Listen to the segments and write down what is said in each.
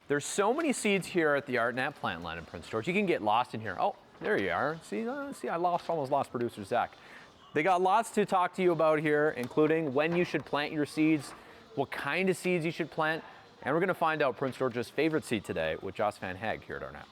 There's so many seeds here at the Art Knapp Plantland in Prince George. You can get lost in here. Oh, there you are. See, I almost lost producer Zach. They got lots to talk to you about here, including when you should plant your seeds, what kind of seeds you should plant, and we're going to find out Prince George's favorite seed today with Jos Van Hage here at Art Knapp.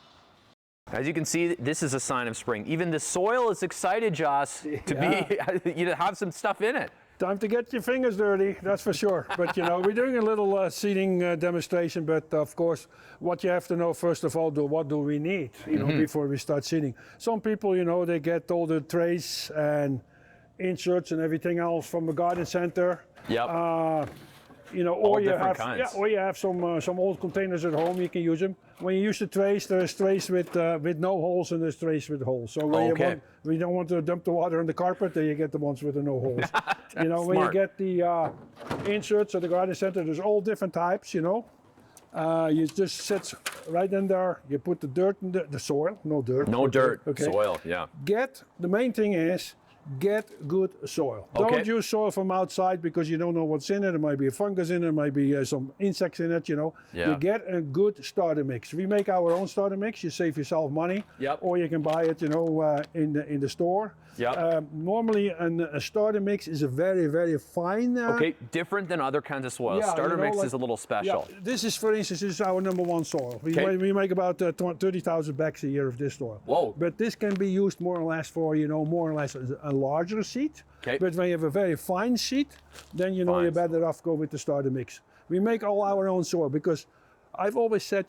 As you can see, this is a sign of spring. Even the soil is excited, Jos, to have some stuff in it. Time to get your fingers dirty, that's for sure. But we're doing a little seeding demonstration, but of course, what you have to know first of all, what do we need, before we start seeding. Some people, they get all the trays and inserts and everything else from the garden center. Yep. Or you have some old containers at home, you can use them. When you use the trays, there's trays with no holes and there's trays with holes. So when you don't want to dump the water on the carpet, then you get the ones with the no holes. When you get the inserts at the garden center, there's all different types, you just sit right in there, you put the dirt in the soil, no dirt. No dirt, soil, yeah. The main thing is, get good soil. Don't use soil from outside because you don't know what's in it. There might be a fungus in it, there might be some insects in it, You get a good starter mix. We make our own starter mix. You save yourself money. Yep. Or you can buy it, in the store. Yep. Normally, a starter mix is a very, very fine. Different than other kinds of soil. Starter mix is a little special. Yeah. This is, for instance, this is our #1 soil. We make about 30,000 bags a year of this soil. Whoa. But this can be used more or less for, more or less a larger seed. Okay. But when you have a very fine seed, then you're better off go with the starter mix. We make all our own soil because I've always said,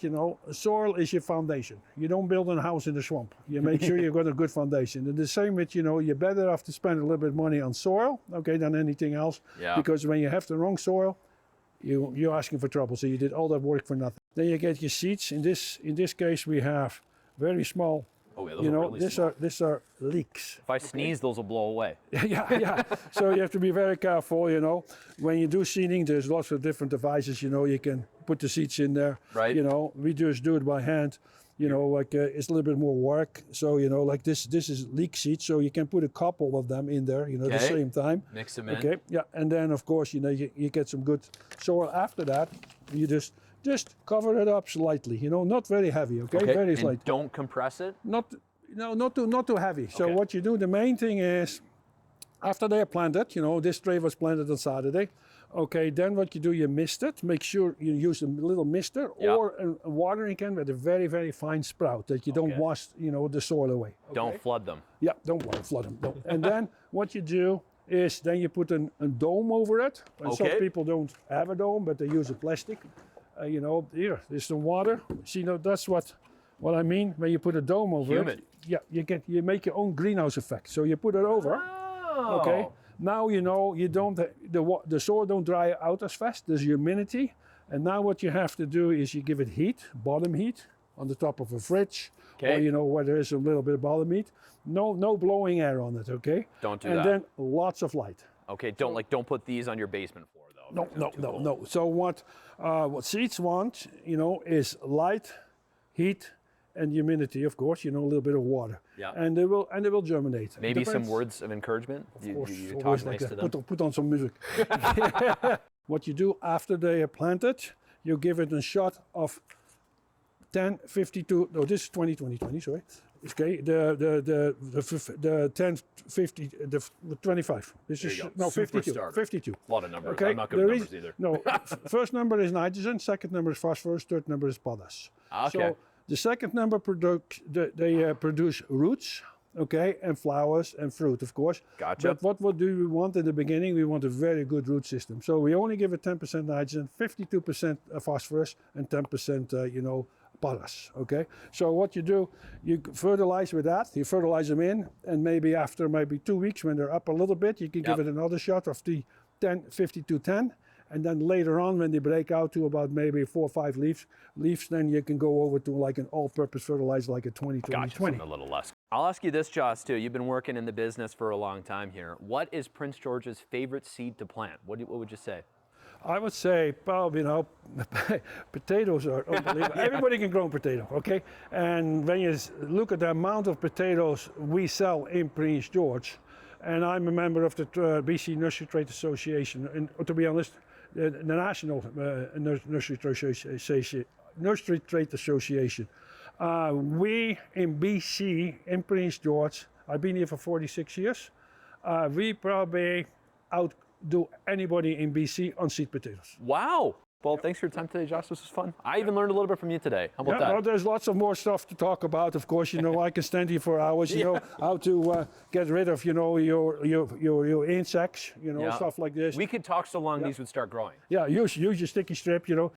soil is your foundation. You don't build a house in the swamp. You make sure you've got a good foundation. And the same with, you're better off to spend a little bit of money on soil, than anything else. Yeah. Because when you have the wrong soil, you're asking for trouble. So you did all that work for nothing. Then you get your seeds. In this case, we have very small. Oh, yeah, those are really small. These are leeks. If I sneeze, those will blow away. yeah. So you have to be very careful, When you do seeding, there's lots of different devices, you can put the seeds in there. Right. We just do it by hand. It's a little bit more work. So, like this is leek seed, so you can put a couple of them in there, at the same time. Mix them in. Okay, yeah. And then, of course, you get some good soil after that. You just cover it up slightly, not very heavy, very slightly. And don't compress it? Not too heavy. So what you do, the main thing is, after they are planted, this tray was planted on Saturday. Then what you do, you mist it. Make sure you use a little mister or a watering can with a very, very fine sprout that you don't wash, the soil away. Okay? Don't flood them. Yeah, don't flood them. Don't. And then what you do is then you put a dome over it. And some people don't have a dome, but they use a plastic. Here, there's some water. See, that's what I mean when you put a dome over it. Yeah, you make your own greenhouse effect. So you put it over. Oh. Okay. Now you don't the soil don't dry out as fast. There's humidity, and now what you have to do is you give it heat, bottom heat, on the top of a fridge, or where there is a little bit of bottom heat. No blowing air on it. Okay. Don't do that. And then lots of light. Okay. Don't put these on your basement floor though. No. So what seeds want, is light, heat, and humidity, of course, a little bit of water. Yeah. And they will germinate. Maybe some words of encouragement? Of course, you talk nice to them? Put on some music. What you do after they are planted, you give it a shot of 10, 52, no, this is 20, sorry. Okay, the 10, 50, the 25. This is, no, 52. 52. A lot of numbers. Okay, I'm not good with numbers either. No, first number is nitrogen, second number is phosphorus, third number is potash. Okay. So the second number they produce roots, and flowers and fruit, of course. Gotcha. But what do we want in the beginning? We want a very good root system. So we only give it 10% nitrogen, 52% phosphorus, and 10%, potash. Okay. So what you do, you fertilize with that. You fertilize them in, and after 2 weeks, when they're up a little bit, you can give it another shot of the 52-10. And then later on, when they break out to about maybe 4 or 5 leaves, then you can go over to like an all-purpose fertilizer, like a 20-20-20. A little less. I'll ask you this, Jos, too. You've been working in the business for a long time here. What is Prince George's favorite seed to plant? What would you say? I would say, potatoes are unbelievable. Everybody can grow a potato, okay? And when you look at the amount of potatoes we sell in Prince George, and I'm a member of the BC Nursery Trade Association, and to be honest, the National Nursery Trade Nursery Trade Association. We in BC, in Prince George, I've been here for 46 years, we probably outdo anybody in BC on seed potatoes. Wow. Well, thanks for your time today, Jos. This was fun. I even learned a little bit from you today. How about Yeah, that? well, there's lots of more stuff to talk about. Of course, you know, I can stand here for hours. You know how to get rid of, you know, your insects, you know, Yeah. stuff like this. We could talk so long these would start growing. Yeah, use your sticky strip, you know.